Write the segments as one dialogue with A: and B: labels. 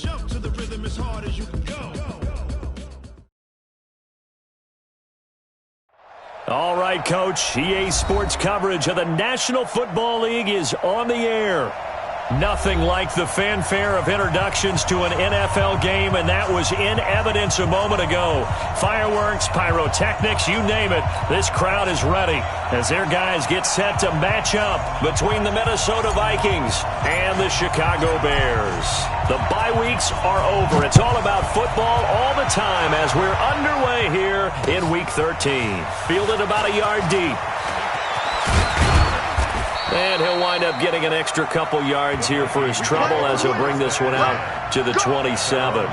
A: Jump to the rhythm as hard as you can go.
B: All right, Coach. EA Sports coverage of the National Football League is on the air. Nothing like the fanfare of introductions to an NFL game, and that was in evidence a moment ago. Fireworks, pyrotechnics, you name it. This crowd is ready as their guys get set to match up between the Minnesota Vikings and the Chicago Bears. The bye weeks are over. It's all about football all the time as we're underway here in Week 13. Fielded about a yard deep. And he'll wind up getting an extra couple yards here for his trouble as he'll bring this one out to the 27.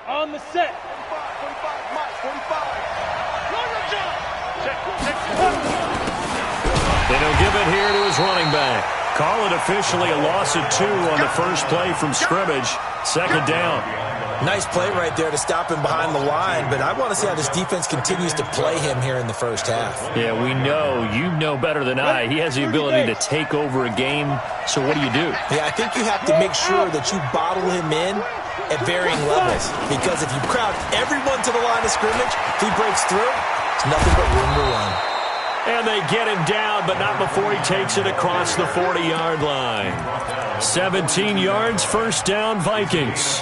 C: On the set.
D: 45, Mike, 45.
B: They don't give it here to his running back. Call it officially a loss of 2 on the first play from scrimmage. Second down.
E: Nice play right there to stop him behind the line, but I want to see how this defense continues to play him here in the first half.
B: Yeah, we know. You know better than I. He has the ability to take over a game, so what do?
E: Yeah, I think you have to make sure that you bottle him in at varying levels, because if you crowd everyone to the line of scrimmage, if he breaks through, it's nothing but room to run.
B: And they get him down, but not before he takes it across the 40-yard line. 17 yards, first down, Vikings.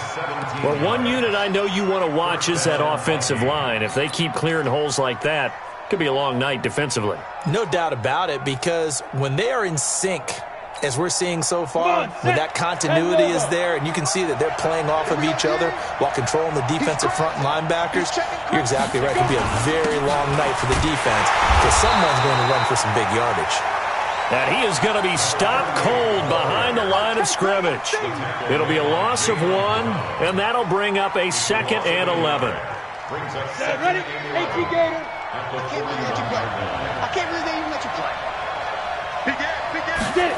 B: Well, one unit I know you want to watch is that offensive line. If they keep clearing holes like that, it could be a long night defensively.
E: No doubt about it, because when they are in sync, as we're seeing so far, when that continuity is there and you can see that they're playing off of each other while controlling the defensive front linebackers, you're exactly right. It could be a very long night for the defense because someone's going to run for some big yardage.
B: And he is going to be stopped cold behind the line of scrimmage. It'll be a loss of 1, and that'll bring up a 2nd and 11.
C: Ready? AT Gator.
D: I can't believe they let you play. I can't believe they even let you play.
C: Get it.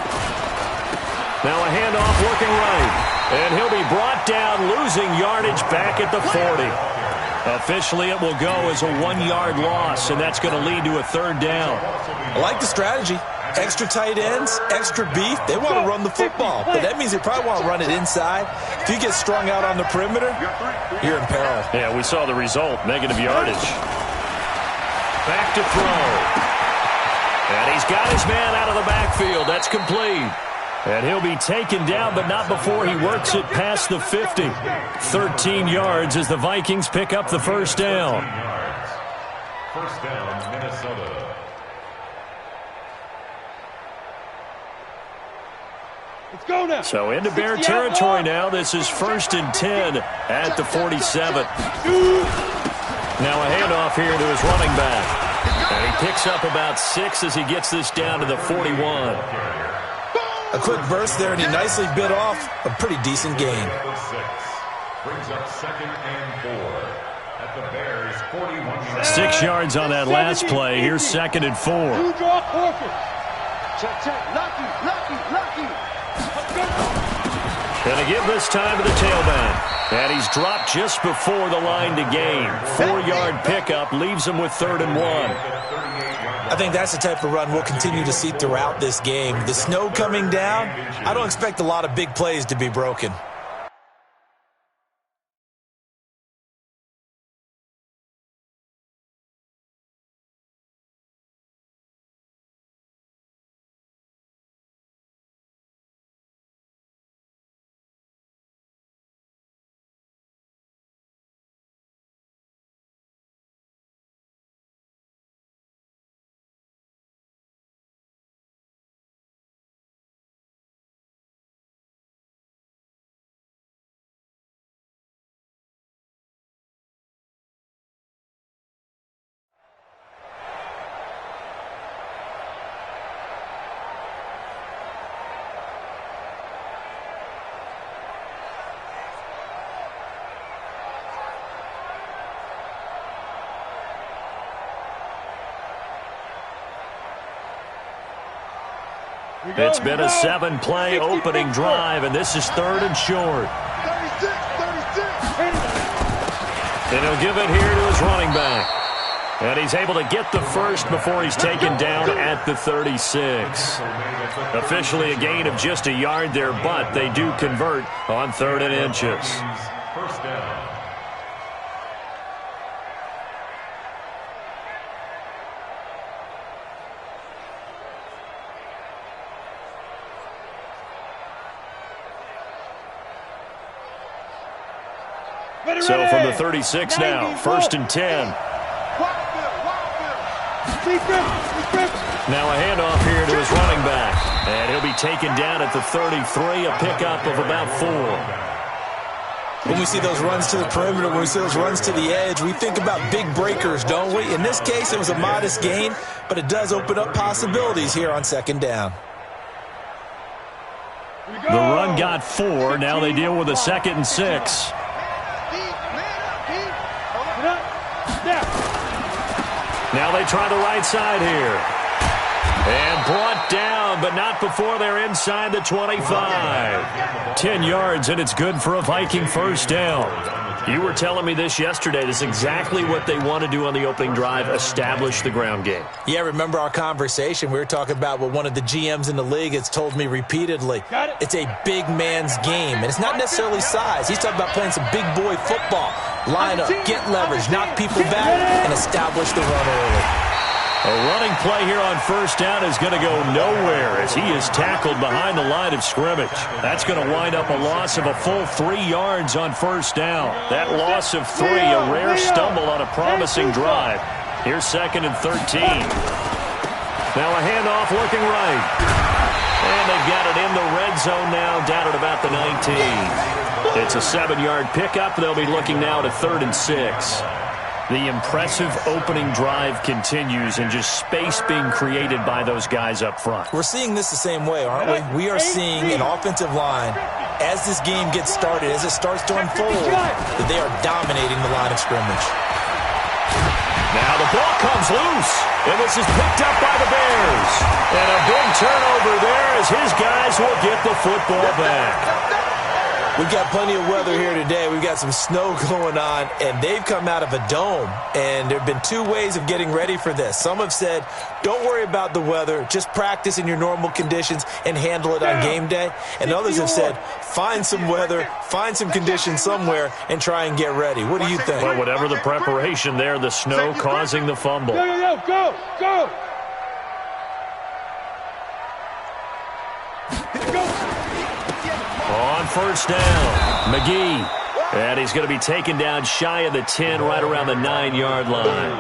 B: Now a handoff working right. And he'll be brought down, losing yardage back at the 40. Officially, it will go as a 1-yard loss, and that's going to lead to a 3rd down.
E: I like the strategy. Extra tight ends, extra beef. They want to run the football, but that means they probably want to run it inside. If you get strung out on the perimeter, you're in peril.
B: Yeah, we saw the result, negative yardage. Back to throw. And he's got his man out of the backfield. That's complete. And he'll be taken down, but not before he works it past the 50. 13 yards as the Vikings pick up the first down.
F: First down, Minnesota.
C: Let's go now.
B: So into Bear territory now. This is 1st and 10 at the 47. Now a handoff here to his running back. And he picks up about 6 as he gets this down to the 41.
E: A quick burst there, and he nicely bit off a pretty decent gain.
F: Brings up 2nd and 4 at the Bears' 41.
B: 6 yards on that last play. Here's 2nd and 4.
C: Two draw forfeit.
D: Check. Lucky.
B: Going to give this time to the tailback. And he's dropped just before the line to gain. 4-yard pickup leaves him with 3rd and 1.
E: I think that's the type of run we'll continue to see throughout this game. The snow coming down, I don't expect a lot of big plays to be broken.
B: It's been a 7-play opening drive, and this is 3rd and short.
C: 36.
B: And he'll give it here to his running back. And he's able to get the first before he's taken down at the 36. Officially a gain of just a yard there, but they do convert on 3rd and inches.
F: First down.
B: So from the 36 now, 1st and 10. Now a handoff here to his running back. And he'll be taken down at the 33, a pickup of about 4.
E: When we see those runs to the perimeter, when we see those runs to the edge, we think about big breakers, don't we? In this case, it was a modest gain, but it does open up possibilities here on 2nd down.
B: The run got 4. Now they deal with a 2nd and 6. Now they try the right side here. And brought down, but not before they're inside the 25. 10 yards, and it's good for a Viking first down. You were telling me this yesterday. This is exactly what they want to do on the opening drive, establish the ground game.
E: Yeah, remember our conversation? We were talking about what one of the GMs in the league has told me repeatedly. It's a big man's game, and it's not necessarily size. He's talking about playing some big boy football. Line up, get leverage, knock people back, and establish the run early.
B: A running play here on first down is going to go nowhere as he is tackled behind the line of scrimmage. That's going to wind up a loss of a full 3 yards on first down. That loss of 3, a rare stumble on a promising drive. Here's 2nd and 13. Now a handoff looking right. And they've got it in the red zone now, down at about the 19. It's a 7-yard pickup. They'll be looking now to 3rd and 6. The impressive opening drive continues, and just space being created by those guys up front.
E: We're seeing this the same way, aren't we? We are seeing an offensive line, as this game gets started, as it starts to unfold, that they are dominating the line of scrimmage.
B: Now the ball comes loose, and this is picked up by the Bears. And a big turnover there as his guys will get the football back.
E: We've got plenty of weather here today. We've got some snow going on, and they've come out of a dome. And there have been 2 ways of getting ready for this. Some have said, don't worry about the weather. Just practice in your normal conditions and handle it on game day. And others have said, find some weather, find some conditions somewhere, and try and get ready. What do you think?
B: Well, whatever the preparation there, the snow causing the fumble.
C: Go!
B: On first down, McGee. And he's going to be taken down shy of the 10, right around the 9-yard line.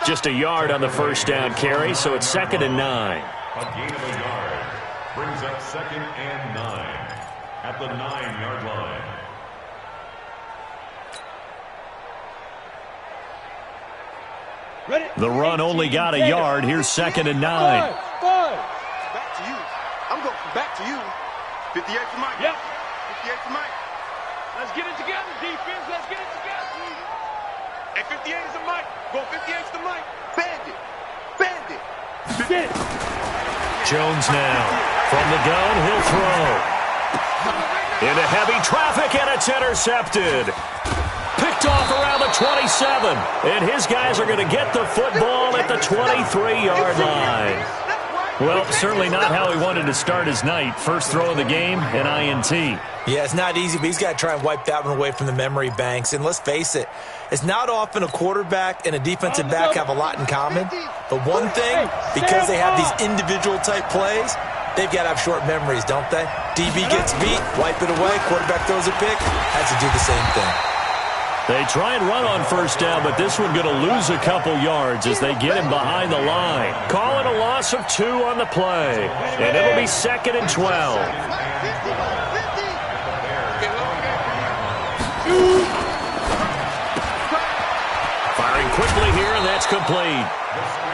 B: Just a yard on the first down carry, so it's 2nd and 9.
F: A gain of a yard brings up 2nd and 9 at the 9-yard line.
B: The run only got a yard. Here's 2nd and 9.
D: Back to you. I'm going back to you. 58 for Mike.
C: Yep.
D: 58 for Mike.
C: Let's get it together, defense. Let's get it together.
D: And 58 is the Mike. Go 58 to Mike. Bandit. Bandit.
C: Get it.
B: Jones now. From the gun, he'll throw. Into heavy traffic, and it's intercepted. Picked off around the 27. And his guys are going to get the football at the 23-yard line. Well, certainly not how he wanted to start his night. First throw of the game, an INT.
E: Yeah, it's not easy, but he's got to try and wipe that one away from the memory banks. And let's face it, it's not often a quarterback and a defensive back have a lot in common. But one thing, because they have these individual type plays, they've got to have short memories, don't they? DB gets beat, wipe it away, quarterback throws a pick, has to do the same thing.
B: They try and run on first down, but this one going to lose a couple yards as they get him behind the line. Call it a loss of 2 on the play, and it'll be 2nd and 12. Firing quickly here, and that's complete.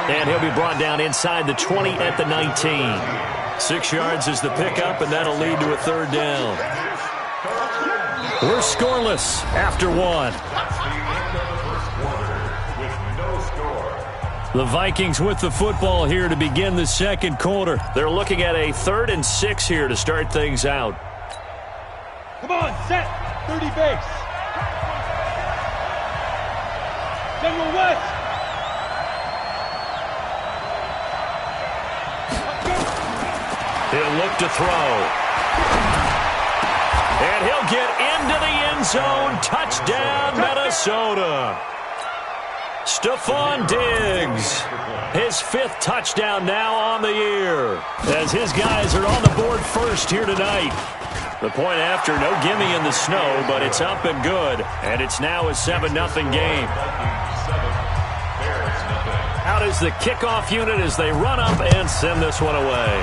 B: And he'll be brought down inside the 20 at the 19. 6 yards is the pickup, and that'll lead to a 3rd down. We're scoreless after 1.
F: That's the end of the first quarter with no score.
B: The Vikings with the football here to begin the second quarter. They're looking at a 3rd and 6 here to start things out.
C: Come on, set. 30 base. General West.
B: He'll look to throw. And he'll get into the end zone. Touchdown, Minnesota. Stephon Diggs, his 5th touchdown now on the year, as his guys are on the board first here tonight. The point after, no gimme in the snow, but it's up and good, and it's now a 7-0 game. Out is the kickoff unit as they run up and send this one away.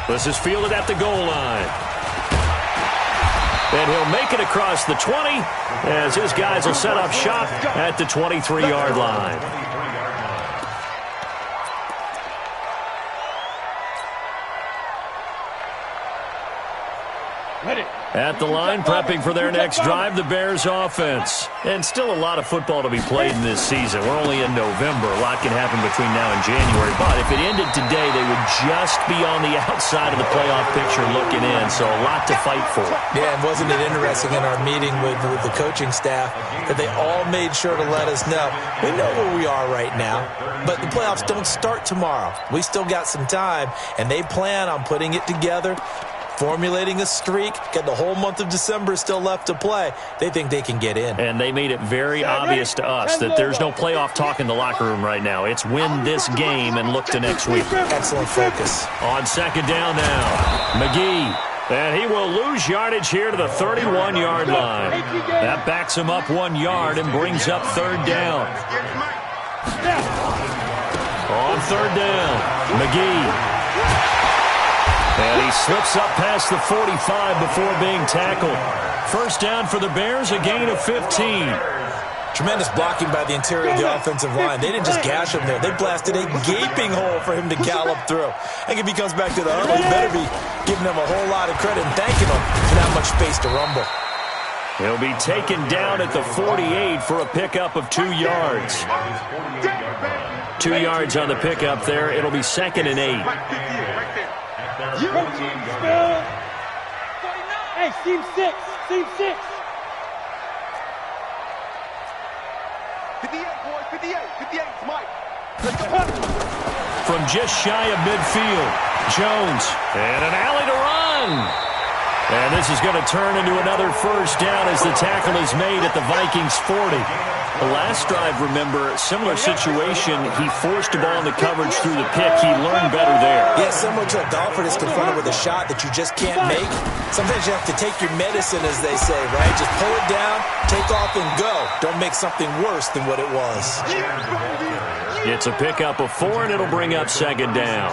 B: This is fielded at the goal line. And he'll make it across the 20 as his guys will set up shop at the 23-yard line. At the line, prepping for their next drive, the Bears offense. And still a lot of football to be played in this season. We're only in November. A lot can happen between now and January. But if it ended today, they would just be on the outside of the playoff picture looking in. So a lot to fight for.
E: Yeah, and wasn't it interesting in our meeting with the coaching staff that they all made sure to let us know, we know where we are right now, but the playoffs don't start tomorrow. We still got some time, and they plan on putting it together, formulating a streak, got the whole month of December still left to play. They think they can get in.
B: And they made it very obvious to us that there's no playoff talk in the locker room right now. It's win this game and look to next week.
E: Excellent focus.
B: On second down now, McGee. And he will lose yardage here to the 31-yard line. That backs him up 1 yard and brings up 3rd down. On 3rd down, McGee. And he slips up past the 45 before being tackled. First down for the Bears, a gain of 15.
E: Tremendous blocking by the interior of the offensive line. They didn't just gash him there. They blasted a gaping hole for him to gallop through. I think if he comes back to the huddle, you better be giving him a whole lot of credit and thanking him for that much space to rumble.
B: He'll be taken down at the 48 for a pickup of 2 yards. 2 yards on the pickup there. It'll be 2nd and 8.
C: Hey, team 6. Team 6.
D: 58, boys, 58, 58, Mike.
B: From just shy of midfield, Jones, and an alley to run. And this is going to turn into another first down as the tackle is made at the Vikings 40. The last drive, remember, similar situation. He forced a ball into coverage through the pick. He learned better there.
E: Yeah, similar to a golfer that's confronted with a shot that you just can't make. Sometimes you have to take your medicine, as they say, right? Just pull it down, take off, and go. Don't make something worse than what it was.
B: It's a pickup of 4, and it'll bring up 2nd down.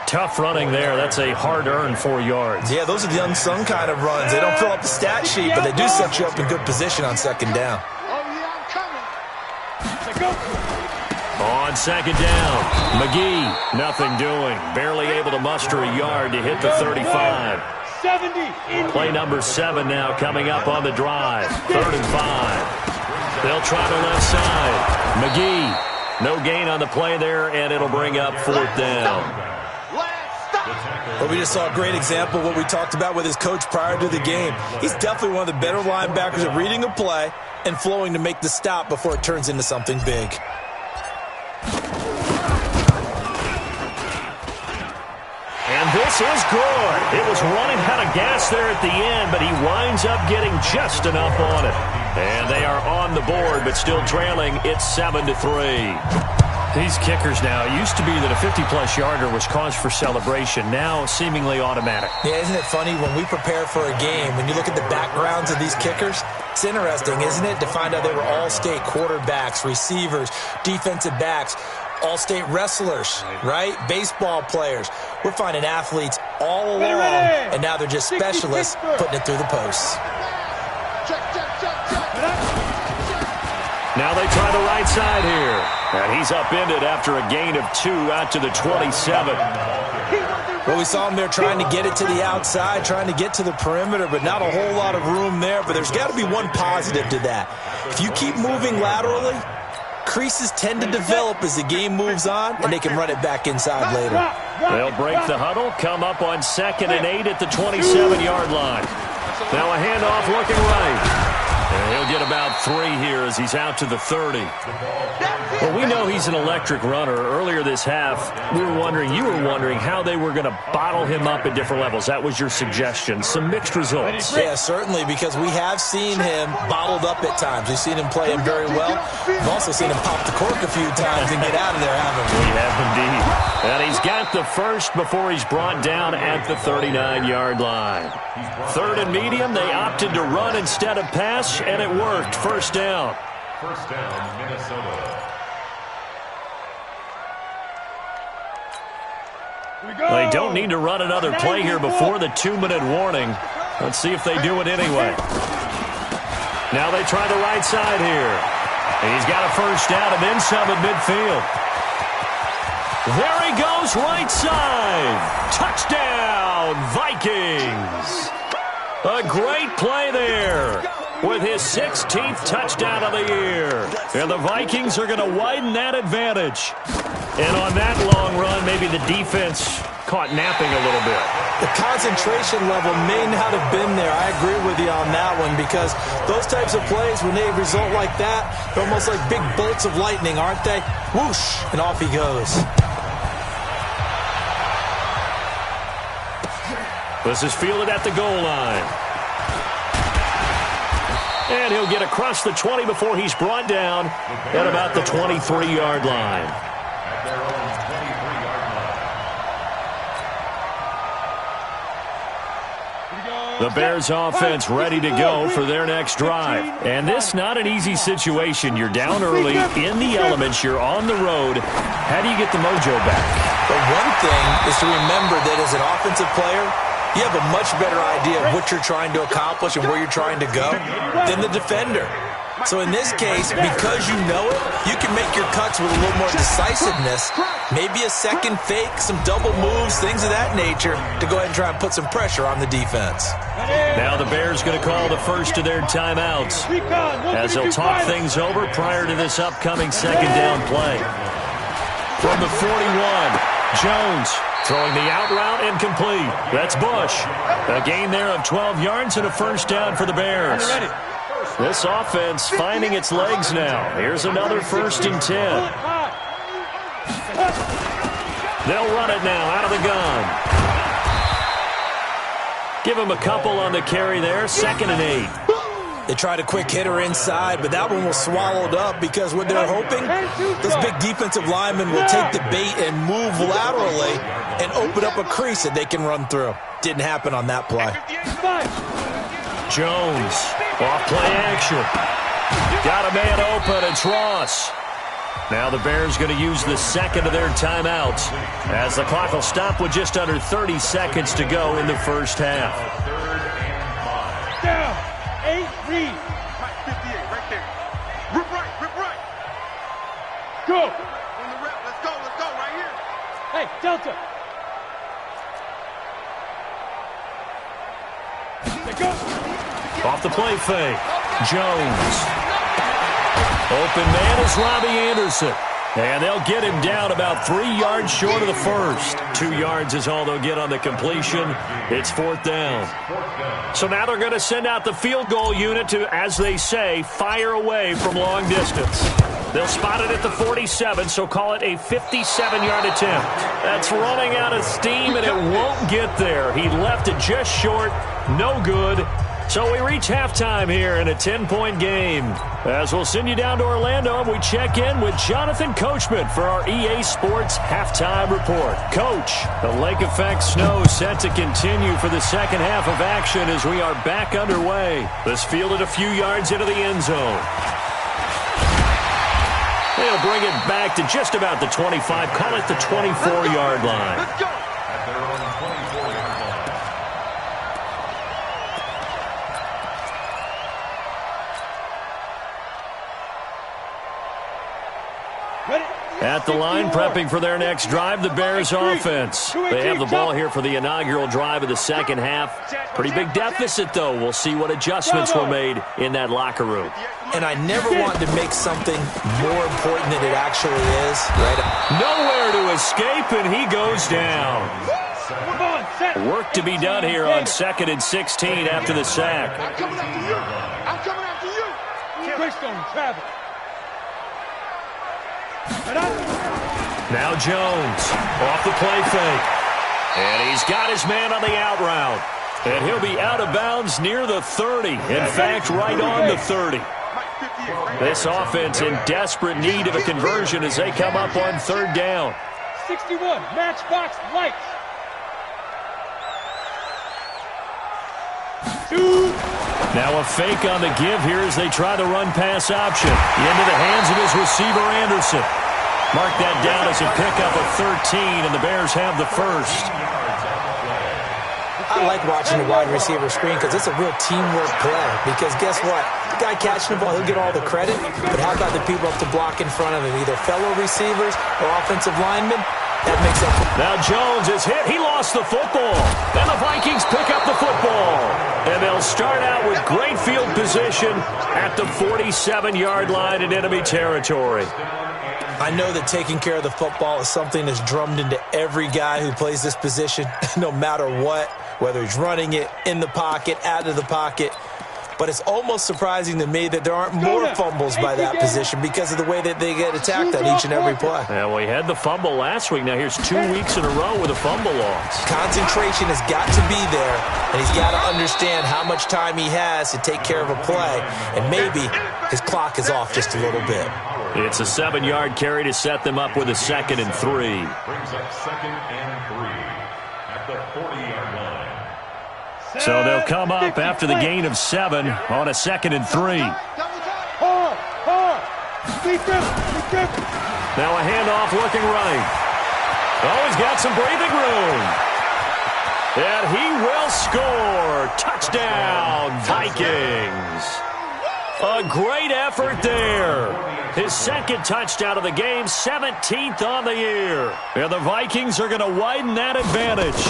B: Tough running there. That's a hard-earned 4 yards.
E: Yeah, those are the unsung kind of runs. They don't fill up the stat sheet, but they do set you up in good position on 2nd down.
B: On 2nd down, McGee, nothing doing. Barely able to muster a yard to hit the 35. Play number 7 now coming up on the drive. 3rd and 5. They'll try the left side. McGee, no gain on the play there, and it'll bring up 4th down.
E: Well, we just saw a great example of what we talked about with his coach prior to the game. He's definitely one of the better linebackers at reading a play and flowing to make the stop before it turns into something big.
B: And this is good. It was running out of gas there at the end, but he winds up getting just enough on it. And they are on the board, but still trailing. It's 7-3. These kickers now, it used to be that a 50-plus yarder was cause for celebration. Now, seemingly automatic.
E: Yeah, isn't it funny when we prepare for a game, when you look at the backgrounds of these kickers, it's interesting, isn't it, to find out they were all-state quarterbacks, receivers, defensive backs, all-state wrestlers, right? Baseball players. We're finding athletes all along, and now they're just specialists putting it through the posts.
B: Now they try the right side here. And he's upended after a gain of 2 out to the 27.
E: Well, we saw him there trying to get it to the outside, trying to get to the perimeter, but not a whole lot of room there. But there's got to be one positive to that. If you keep moving laterally, creases tend to develop as the game moves on, and they can run it back inside later.
B: They'll break the huddle, come up on 2nd and 8 at the 27-yard line. Now a handoff looking right. And he'll get about 3 here as he's out to the 30. Well, we know he's an electric runner. Earlier this half, you were wondering how they were going to bottle him up at different levels. That was your suggestion. Some mixed results.
E: Yeah, certainly, because we have seen him bottled up at times. We've seen him play him very well. We've also seen him pop the cork a few times and get out of there, haven't we?
B: We have indeed. And he's got the first before he's brought down at the 39-yard line. 3rd and medium, they opted to run instead of pass, and it worked. First down.
F: First down, Minnesota.
B: They don't need to run another play here before the 2-minute warning. Let's see if they do it anyway. Now they try the right side here. He's got a first down and then some at midfield. There he goes, right side. Touchdown, Vikings. A great play there with his 16th touchdown of the year. And the Vikings are going to widen that advantage. And on that long run, maybe the defense caught napping a little bit.
E: The concentration level may not have been there. I agree with you on that one, because those types of plays, when they result like that, they're almost like big bolts of lightning, aren't they? Whoosh, and off he goes.
B: This is fielded at the goal line. And he'll get across the 20 before he's brought down at about the 23-yard line.
F: At their own 23-yard line.
B: The Bears offense ready to go for their next drive. And this not an easy situation. You're down early, in the elements, you're on the road. How do you get the mojo back?
E: But one thing is to remember that as an offensive player, you have a much better idea of what you're trying to accomplish and where you're trying to go than the defender. So in this case, because you know it, you can make your cuts with a little more decisiveness, maybe a second fake, some double moves, things of that nature, to go ahead and try and put some pressure on the defense.
B: Now the Bears going to call the first of their timeouts as they'll talk things over prior to this upcoming second down play. From the 41, Jones throwing the out route incomplete. That's Bush. A gain there of 12 yards and a first down for the Bears. This offense finding its legs now. Here's another 1st and 10. They'll run it now out of the gun. Give him a couple on the carry there. 2nd and 8.
E: They tried a quick hitter inside, but that one was swallowed up because what they're hoping, those big defensive linemen will take the bait and move laterally and open up a crease that they can run through. Didn't happen on that play.
B: Jones, off play action. Got a man open, it's Ross. Now the Bears going to use the second of their timeouts as the clock will stop with just under 30 seconds to go in the first half.
C: Down. 8 read.
D: Right, 58, right there. Rip right.
C: Go.
D: On the rep, let's go, right here.
C: Hey, Delta. There go.
B: Off the play fake. Jones. Open man is Robbie Anderson. And they'll get him down about 3 yards short of the first. 2 yards is all they'll get on the completion. It's 4th down. So now they're going to send out the field goal unit to, as they say, fire away from long distance. They'll spot it at the 47, so call it a 57-yard attempt. That's running out of steam, and it won't get there. He left it just short. No good. So we reach halftime here in a 10-point game. As we'll send you down to Orlando, and we check in with Jonathan Coachman for our EA Sports Halftime Report. Coach, the lake effect snow set to continue for the second half of action as we are back underway. This fielded a few yards into the end zone. They'll bring it back to just about the 25, call it the 24-yard line.
D: Let's go.
F: At their own 24-yard line.
C: Ready?
B: At the line, prepping for their next drive, the Bears offense. They have the ball here for the inaugural drive of the second half. Pretty big deficit, though. We'll see what adjustments were made in that locker room.
E: And I never want to make something more important than it actually is.
B: Nowhere to escape, and he goes down. Work to be done here on 2nd and 16 after the sack.
D: I'm coming after you. I'm coming after you.
C: Greystone, travel.
B: Now Jones off the play fake. And he's got his man on the out route. And he'll be out of bounds near the 30. In fact, right on the 30. This offense in desperate need of a conversion as they come up on 3rd down.
C: 61, matchbox lights. 2.
B: Now a fake on the give here as they try the run pass option. Into the hands of his receiver, Anderson. Mark that down as a pickup of 13, and the Bears have the first.
E: I like watching the wide receiver screen because it's a real teamwork play. Because guess what? The guy catching the ball, he'll get all the credit. But how about the people up to block in front of him? Either fellow receivers or offensive linemen. That makes up.
B: Now Jones is hit. He lost the football. And the Vikings pick up the football. And they'll start out with great field position at the 47-yard line in enemy territory.
E: I know that taking care of the football is something that's drummed into every guy who plays this position, no matter what, whether he's running it, in the pocket, out of the pocket. But it's almost surprising to me that there aren't more fumbles by that position because of the way that they get attacked on each and every play.
B: Yeah, we had the fumble last week. Now here's 2 weeks in a row with a fumble loss.
E: Concentration has got to be there, and he's got to understand how much time he has to take care of a play, and maybe his clock is off just a little bit.
B: It's a 7-yard carry to set them up with a 2nd and 3.
F: Brings up 2nd and 3 at the 40-yard line.
B: So they'll come up after the gain of 7 on a 2nd and 3. Now a handoff looking right. Oh, he's got some breathing room. And he will score. Touchdown, Vikings. A great effort there. His 2nd touchdown of the game, 17th on the year. And the Vikings are going to widen that advantage.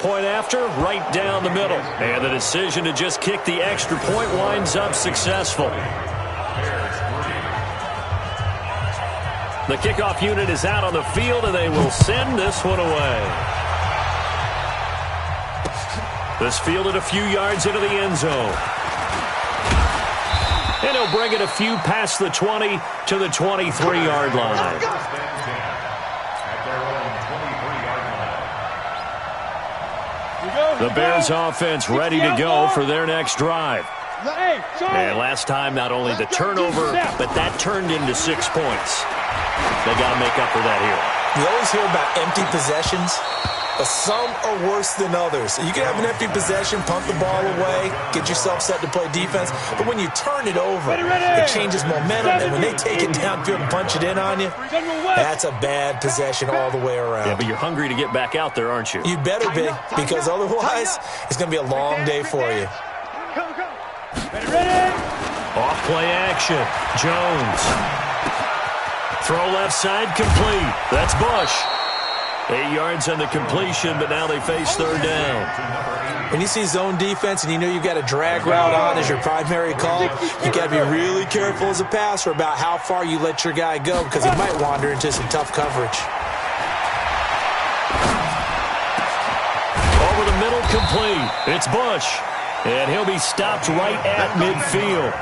B: Point after, right down the middle. And the decision to just kick the extra point winds up successful. The kickoff unit is out on the field, and they will send this one away. This fielded a few yards into the end zone. And he'll bring it a few past the 20 to the 23-yard line. The Bears offense ready to go for their next drive. And last time, not only the turnover, but that turned into 6 points. They got to make up for that here.
E: You always hear about empty possessions, but some are worse than others. You can have an empty possession, punt the ball away, get yourself set to play defense, but when you turn it over, it changes momentum, and when they take it downfield and punch it in on you, that's a bad possession all the way around.
B: Yeah, but you're hungry to get back out there, aren't you?
E: You better be, because otherwise, it's going to be a long day for you.
B: Off play action. Jones. Throw left side complete. That's Bush. 8 yards on the completion, but now they face 3rd down.
E: When you see zone defense and you know you've got a drag route on as your primary call, you got to be really careful as a passer about how far you let your guy go because he might wander into some tough coverage.
B: Over the middle, complete. It's Bush. And he'll be stopped right at midfield.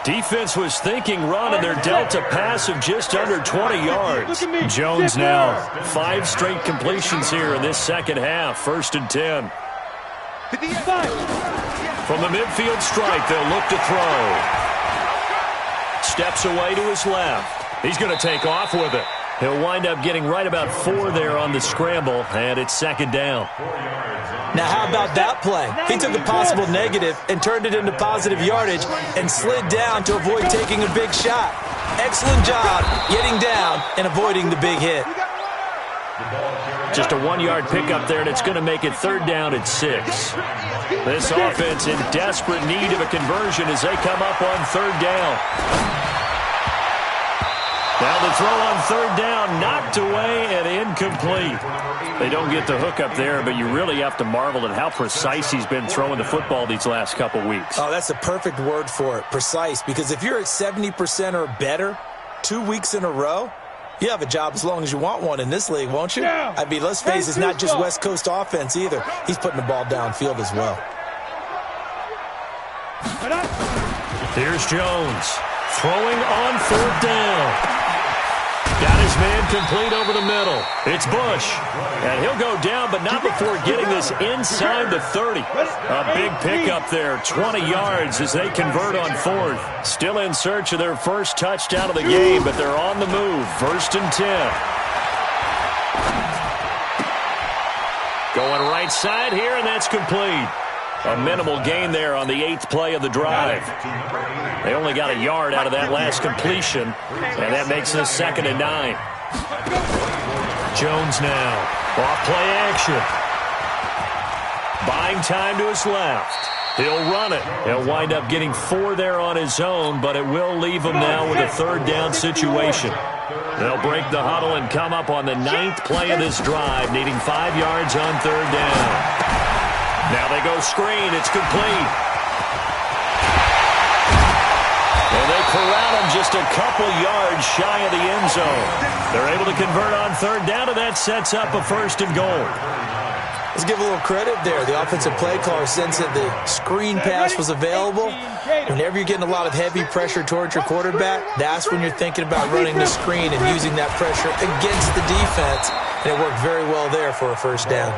B: Defense was thinking run, and they're dealt a pass of just under 20 yards. Jones now 5 straight completions here in this second half. 1st and 10. From the midfield strike, they'll look to throw. Steps away to his left. He's going to take off with it. He'll wind up getting right about 4 there on the scramble, and it's 2nd down.
E: Now, how about that play? He took a possible negative and turned it into positive yardage and slid down to avoid taking a big shot. Excellent job getting down and avoiding the big hit.
B: Just a 1-yard pickup there, and it's going to make it 3rd down at 6. This offense in desperate need of a conversion as they come up on 3rd down. Now the throw on third down, knocked away and incomplete. They don't get the hook up there, but you really have to marvel at how precise he's been throwing the football these last couple weeks.
E: Oh, that's the perfect word for it, precise, because if you're at 70% or better 2 weeks in a row, you have a job as long as you want one in this league, won't you? I mean, let's face it, it's not just West Coast offense either. He's putting the ball downfield as well.
B: Here's Jones throwing on fourth down. Got his man complete over the middle. It's Bush. And he'll go down, but not before getting this inside the 30. A big pickup there, 20 yards as they convert on fourth. Still in search of their first touchdown of the game, but they're on the move. 1st and 10. Going right side here, and that's complete. A minimal gain there on the 8th play of the drive. They only got a yard out of that last completion, and that makes it 2nd and 9. Jones now, off play action. Buying time to his left. He'll run it. He'll wind up getting 4 there on his own, but it will leave him now with a 3rd down situation. They'll break the huddle and come up on the 9th play of this drive, needing 5 yards on 3rd down. Now they go screen. It's complete. And they corral him just a couple yards shy of the end zone. They're able to convert on 3rd down, and that sets up a 1st and goal.
E: Let's give a little credit there. The offensive play caller sensed that the screen pass was available. Whenever you're getting a lot of heavy pressure towards your quarterback, that's when you're thinking about running the screen and using that pressure against the defense. And it worked very well there for a 1st down.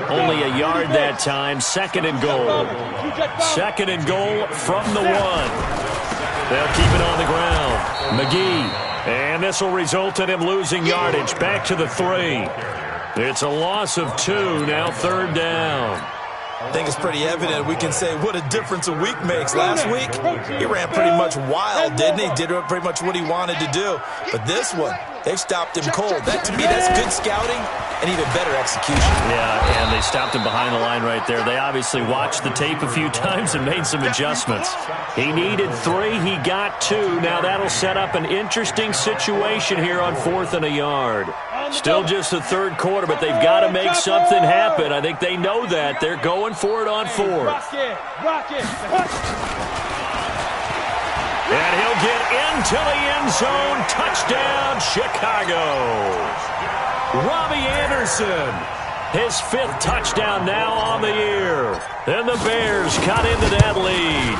B: Only a yard that time. 2nd and goal. 2nd and goal from the 1. They'll keep it on the ground. McGee. And this will result in him losing yardage. Back to the 3. It's a loss of 2. Now 3rd down.
E: I think it's pretty evident. We can say what a difference a week makes. Last week, he ran pretty much wild, didn't he? Did pretty much what he wanted to do. But this one, they've stopped him cold. That, to me, that's good scouting and even better execution.
B: Yeah, and they stopped him behind the line right there. They obviously watched the tape a few times and made some adjustments. He needed 3. He got 2. Now that'll set up an interesting situation here on 4th and a yard. Still just the 3rd quarter, but they've got to make something happen. I think they know that. They're going for it on 4th. And he'll get into the end zone. Touchdown, Chicago. Robbie Anderson, his 5th touchdown now on the year. And the Bears cut into that lead.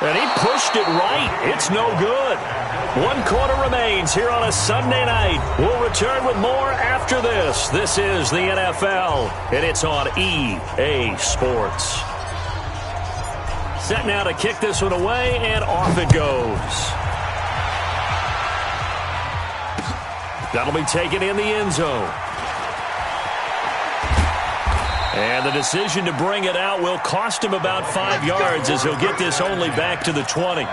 B: And he pushed it right. It's no good. 1 quarter remains here on a Sunday night. We'll return with more after this. This is the NFL, and it's on EA Sports. Set now to kick this one away, and off it goes. That'll be taken in the end zone. And the decision to bring it out will cost him about 5 yards as he'll get this only back to the 20.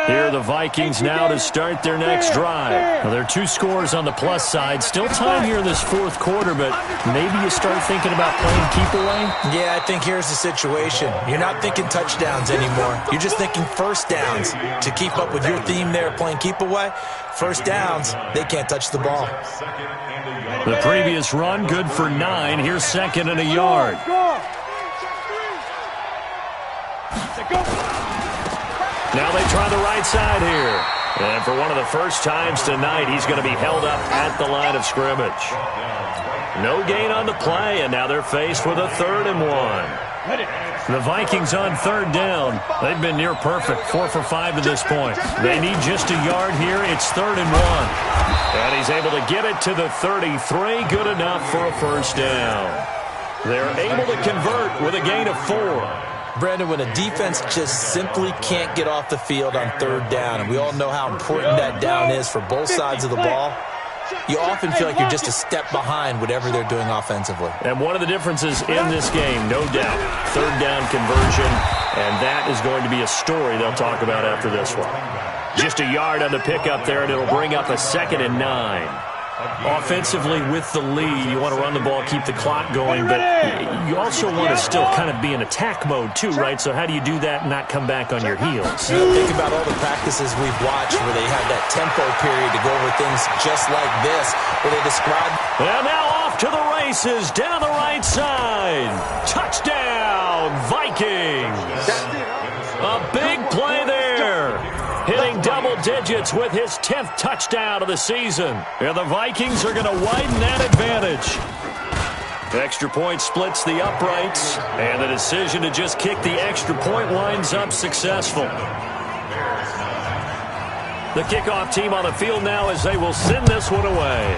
B: Here are the Vikings now to start their next drive. Now, there are 2 scores on the plus side. Still time here in this 4th quarter, but maybe you start thinking about playing keep away?
E: Yeah, I think here's the situation. You're not thinking touchdowns anymore. You're just thinking 1st downs. To keep up with your theme there, playing keep away, 1st downs, they can't touch the ball.
B: The previous run, good for 9. Here's 2nd and a yard. Now they try the right side here. And for one of the first times tonight, he's going to be held up at the line of scrimmage. No gain on the play, and now they're faced with a 3rd and 1. The Vikings on 3rd down. They've been near perfect, 4 for 5 to this point. They need just a yard here. It's 3rd and 1. And he's able to get it to the 33. Good enough for a 1st down. They're able to convert with a gain of 4.
E: Brandon, when a defense just simply can't get off the field on 3rd down, and we all know how important that down is for both sides of the ball, you often feel like you're just a step behind whatever they're doing offensively.
B: And one of the differences in this game, no doubt, 3rd down conversion, and that is going to be a story they'll talk about after this one. Just a yard on the pickup there, and it'll bring up a 2nd and 9. Offensively with the lead, you want to run the ball, keep the clock going, but you also want to still kind of be in attack mode too, right? So how do you do that and not come back on your heels?
E: Think about all the practices we've watched where they have that tempo period to go over things just like this, where they describe...
B: And now off to the races, down the right side. Touchdown, Vikings! A big play there. Hitting double digits with his 10th touchdown of the season. And the Vikings are going to widen that advantage. Extra point splits the uprights. And the decision to just kick the extra point winds up successful. The kickoff team on the field now as they will send this one away.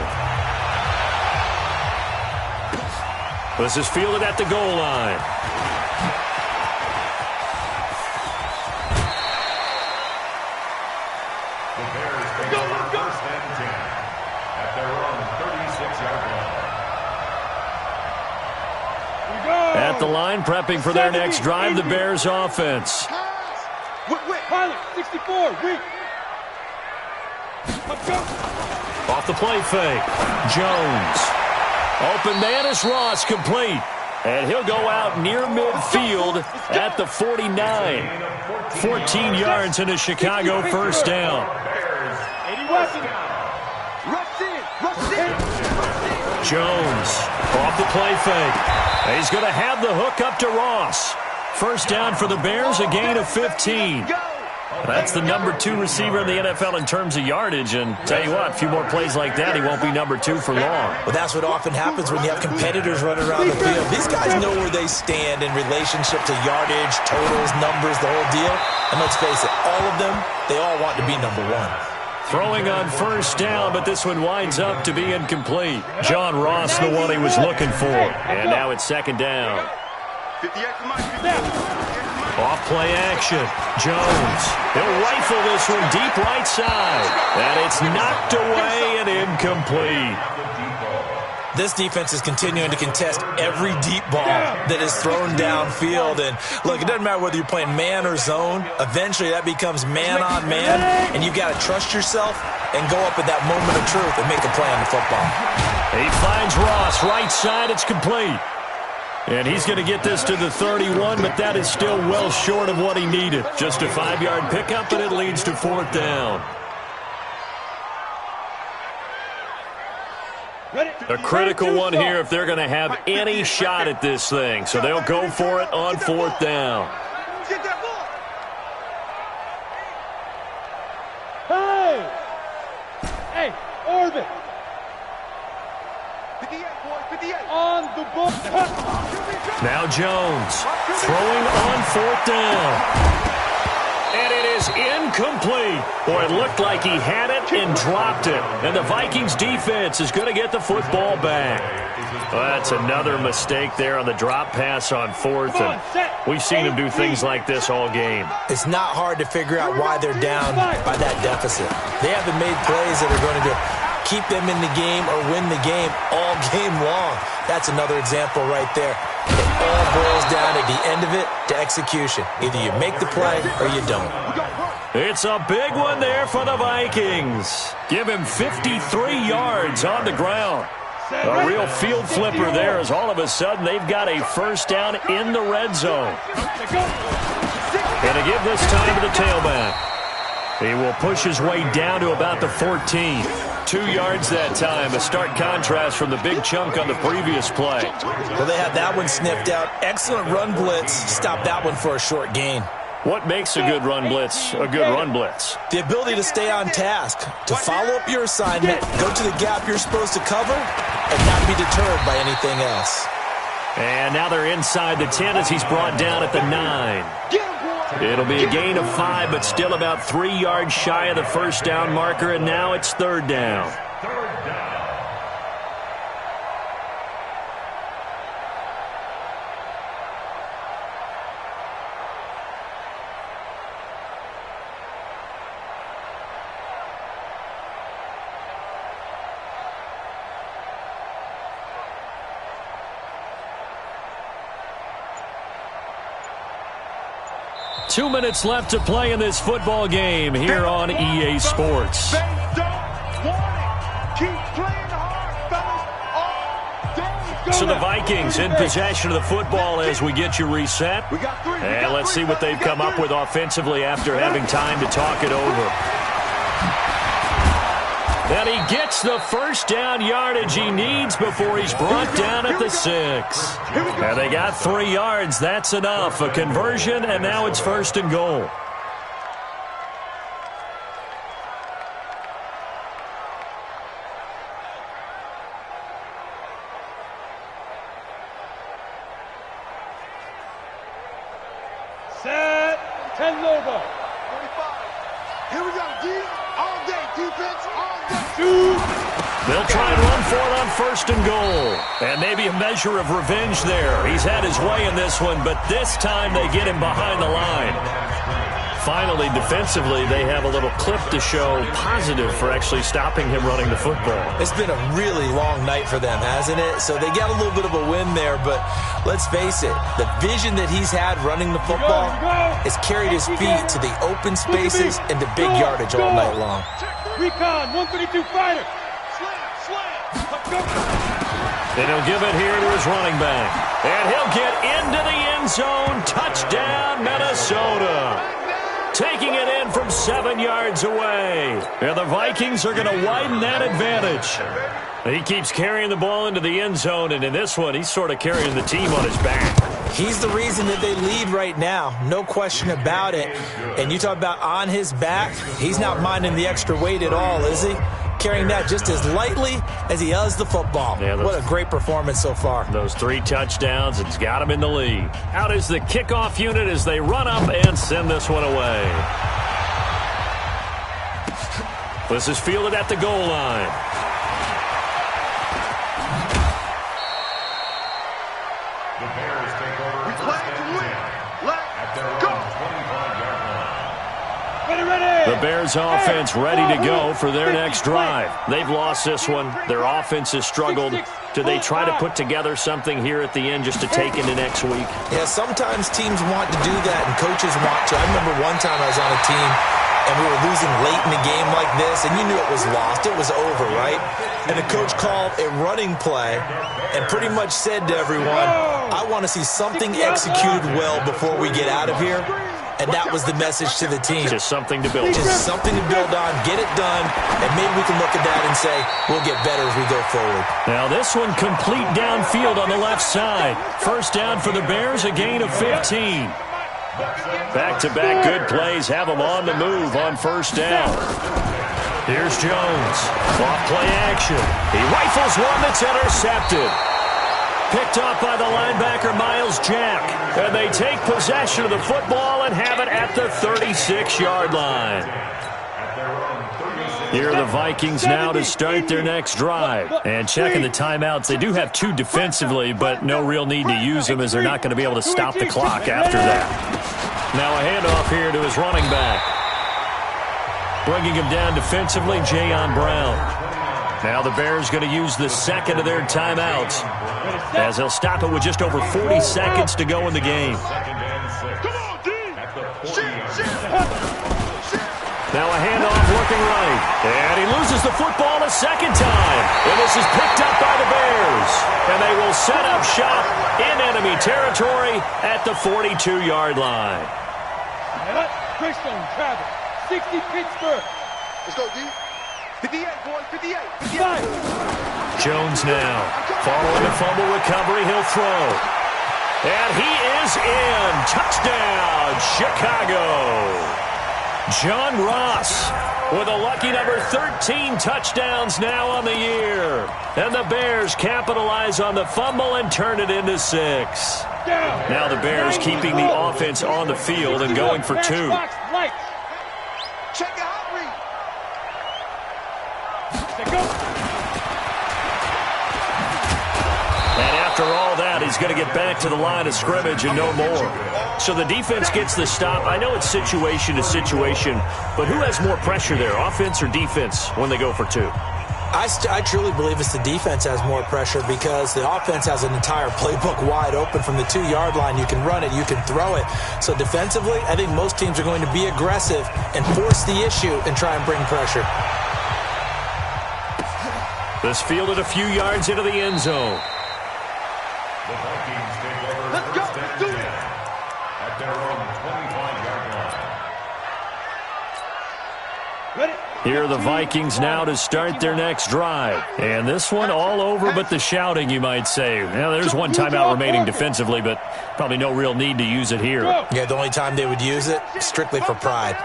B: This is fielded at the goal line. At the line, prepping for their next drive, the Bears offense.
C: Pilot, 64, weak.
B: Off the play fake. Jones. Open man is Ross, complete. And he'll go out near midfield at the 49. 14 yards in a Chicago first down. Jones off the play fake. He's going to have the hook up to Ross. First down for the Bears, a gain of 15. That's the number 2 receiver in the NFL in terms of yardage. And tell you what, a few more plays like that, he won't be number 2 for long.
E: Well, that's what often happens when you have competitors running around the field. These guys know where they stand in relationship to yardage, totals, numbers, the whole deal. And let's face it, all of them, they all want to be number 1.
B: Throwing on first down, but this one winds up to be incomplete. John Ross, the one he was looking for. And now it's second down. Off play action. Jones. He'll rifle this one deep right side. And it's knocked away and incomplete.
E: This defense is continuing to contest every deep ball that is thrown downfield. And look, it doesn't matter whether you're playing man or zone. Eventually, that becomes man on man. And you've got to trust yourself and go up at that moment of truth and make a play on the football.
B: He finds Ross. Right side, it's complete. And he's going to get this to the 31, but that is still well short of what he needed. Just a 5-yard pickup, and it leads to fourth down. A critical one here if they're going to have any shot at this thing. So they'll go for it on fourth down.
C: Hey, orbit. On the ball.
B: Now Jones throwing on fourth down. And it is incomplete. Boy, it looked like he had it and dropped it. And the Vikings defense is going to get the football back. Well, that's another mistake there on the drop pass on fourth. And we've seen him do things like this all game.
E: It's not hard to figure out why they're down by that deficit. They haven't made plays that are going to keep them in the game or win the game all game long. That's another example right there. It all boils down at the end of it to execution. Either you make the play or you don't.
B: It's a big one there for the Vikings. Give him 53 yards on the ground. A real field flipper there as all of a sudden they've got a first down in the red zone. And to give this time to the tailback. He will push his way down to about the 14. 2 yards that time, a stark contrast from the big chunk on the previous play.
E: Well, they had that one sniffed out. Excellent run blitz. Stop that one for a short gain.
B: What makes a good run blitz a good run blitz?
E: The ability to stay on task, to follow up your assignment, go to the gap you're supposed to cover, and not be deterred by anything else.
B: And now they're inside the 10 as he's brought down at the 9. It'll be a gain of 5, but still about 3 yards shy of the first down marker, and now it's third down. 2 minutes left to play in this football game here on EA Sports.
A: They don't want it. Keep playing hard.
B: So the Vikings in possession of the football as we get you reset. And let's see what they've come up with offensively after having time to talk it over. And he gets the first down yardage he needs before he's brought down at the 6. And they got 3 yards. That's enough. A conversion, and now it's 1st and goal.
C: Set. 10 logo.
D: 45. Here we go, D. All day defense, all day.
B: They'll try and run for it on 1st and goal. And maybe a measure of revenge there. He's had his way in this one, but this time they get him behind the line. Finally, defensively, they have a little clip to show positive for actually stopping him running the football.
E: It's been a really long night for them, hasn't it? So they got a little bit of a win there, but let's face it, the vision that he's had running the football has carried his feet to the open spaces and to big yardage all night long.
C: Recon, 132 fighter.
B: And he'll give it here to his running back. And he'll get into the end zone. Touchdown, Minnesota. Taking it in from 7 yards away. And the Vikings are going to widen that advantage. He keeps carrying the ball into the end zone, and in this one, he's sort of carrying the team on his back.
E: He's the reason that they lead right now. No question about it. And you talk about on his back, he's not minding the extra weight at all, is he? Carrying that just as lightly as he does the football. Yeah, what a great performance so far.
B: Those 3 touchdowns, it's got him in the lead. Out is the kickoff unit as they run up and send this one away. This is fielded at the goal line.
F: The Bears take over.
D: We play to win. Let's go.
B: The Bears offense ready to go for their next drive. They've lost this one. Their offense has struggled. Do they try to put together something here at the end just to take into next week?
E: Yeah, sometimes teams want to do that and coaches want to. I remember one time I was on a team and we were losing late in the game like this, and you knew it was lost. It was over, right? And the coach called a running play and pretty much said to everyone, I want to see something executed well before we get out of here. And that was the message to the team.
B: Just something to build on.
E: Just something to build on, get it done, and maybe we can look at that and say, we'll get better as we go forward.
B: Now this one complete downfield on the left side. First down for the Bears, a gain of 15. Back-to-back good plays have them on the move on first down. Here's Jones. Off play action. He rifles one that's intercepted. Picked off by the linebacker, Miles Jack. And they take possession of the football and have it at the 36-yard line. Here are the Vikings now to start their next drive. And checking the timeouts, they do have 2 defensively, but no real need to use them as they're not going to be able to stop the clock after that. Now a handoff here to his running back. Bringing him down defensively, Jayon Brown. Now the Bears going to use the second of their timeouts, as they'll stop it with just over 40 seconds to go in the game. Now a handoff looking right. And he loses the football a second time. And this is picked up by the Bears. And they will set up shop in enemy territory at the 42-yard line.
C: Christian Travis, 60 Pittsburgh.
D: Let's go, D. 58, boys, 58. 58.
B: Jones now. Following the fumble recovery, he'll throw. And he is in. Touchdown, Chicago. John Ross with a lucky number 13 touchdowns now on the year. And the Bears capitalize on the fumble and turn it into 6. Now the Bears keeping the offense on the field and going for 2.
D: Check it out, Reed.
B: And after all that, he's going to get back to the line of scrimmage and no more. So the defense gets the stop. I know it's situation to situation, but who has more pressure there, offense or defense, when they go for 2?
E: I truly believe it's the defense has more pressure because the offense has an entire playbook wide open from the 2-yard line. You can run it, you can throw it. So defensively, I think most teams are going to be aggressive and force the issue and try and bring pressure.
B: This fielded a few yards into the end zone.
F: The Vikings take over
D: Let's go.
F: first
D: Let's
F: and
D: do
F: 10
D: it.
F: at their own 25-yard line.
C: Ready?
B: Here are the Vikings now to start their next drive. And this one all over but the shouting, you might say. Now, there's one timeout remaining defensively, but probably no real need to use it here.
E: Yeah, the only time they would use it, strictly for pride.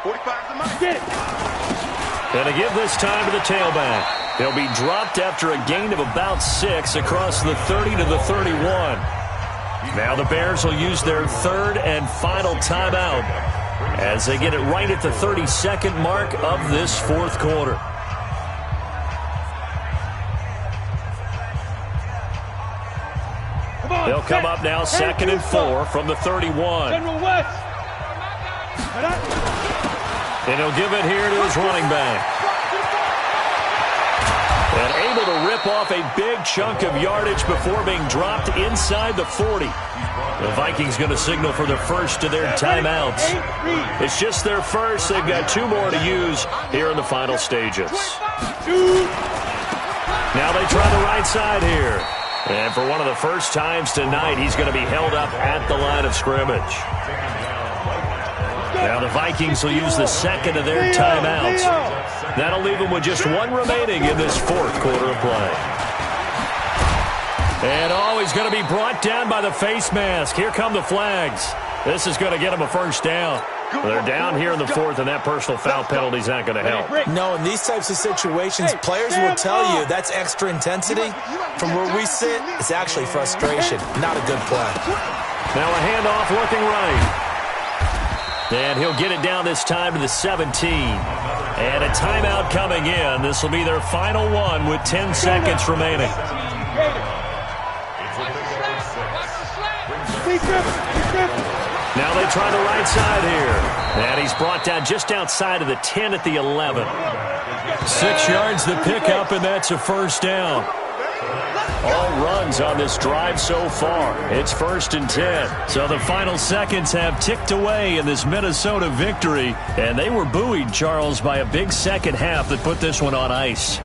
D: 45's the mic.
C: Get it.
B: And to give this time to the tailback. He'll be dropped after a gain of about 6 across the 30 to the 31. Now the Bears will use their third and final timeout as they get it right at the 32nd mark of this fourth quarter. They'll come up now 2nd and 4 from the 31.
C: General West.
B: And he'll give it here to his running back. And able to rip off a big chunk of yardage before being dropped inside the 40. The Vikings going to signal for the first of their timeouts. It's just their first. They've got 2 more to use here in the final stages. Now they try the right side here. And for one of the first times tonight, he's going to be held up at the line of scrimmage. Now the Vikings will use the second of their timeouts. That'll leave them with just 1 remaining in this fourth quarter of play. And he's going to be brought down by the face mask. Here come the flags. This is going to get them a first down. They're down here in the fourth, and that personal foul penalty is not going to help.
E: No, in these types of situations, players will tell you that's extra intensity. From where we sit, it's actually frustration, not a good play.
B: Now a handoff looking right. And he'll get it down this time to the 17. And a timeout coming in. This will be their final one with 10 seconds remaining. Now they try the right side here. And he's brought down just outside of the 10 at the 11. 6 yards the pickup, and that's a first down. All runs on this drive so far. It's 1st and 10. So the final seconds have ticked away in this Minnesota victory. And they were buoyed, Charles, by a big second half that put this one on ice.